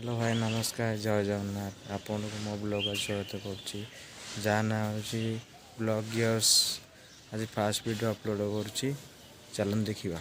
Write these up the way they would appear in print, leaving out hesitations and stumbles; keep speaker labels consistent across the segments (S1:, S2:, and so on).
S1: Hello भाई नमस्कार जय जगन्नाथ आपन को मो ब्लॉग स्वागत करुच्ची जहाँ ना हूँ ब्लॉग गियर्स आज फास्ट वीडियो अपलोड करुच्ची चलन देखा।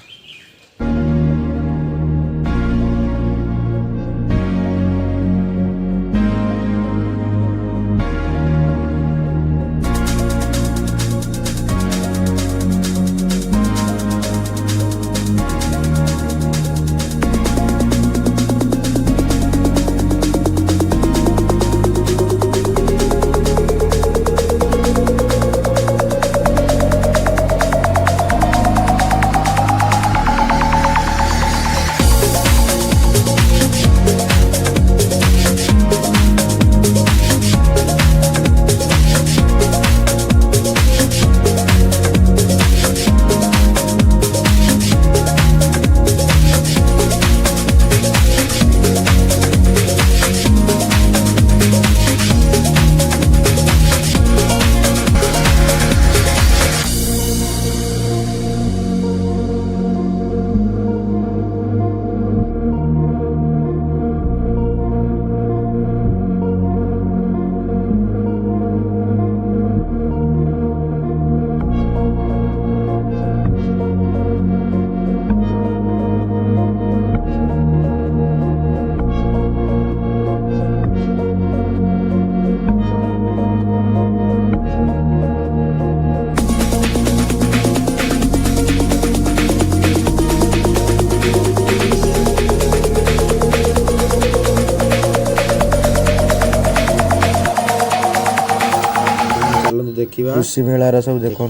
S1: कृषि मेलार सब देखु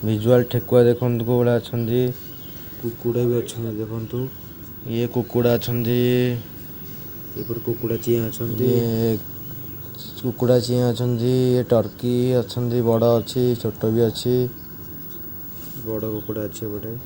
S1: विजुअल ठेकुआ देखु कौड़ा अच्छा कुकुड़ा भी अच्छा देखु ये कुकुड़ा अच्छा कुकुड़ा चिया अच्छा कुकुड़ा चिया अच्छा ये टर्की अच्छा बड़ अच्छी छोट भी अच्छी बड़ कुकुड़ा अच्छे बटे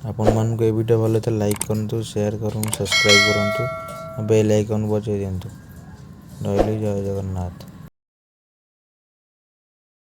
S1: आपण मान को वीडियो भले तो लाइक करंतु शेयर करंतु सब्सक्राइब करंतु बेल आइकन बजाय दिंतु। जय जगन्नाथ।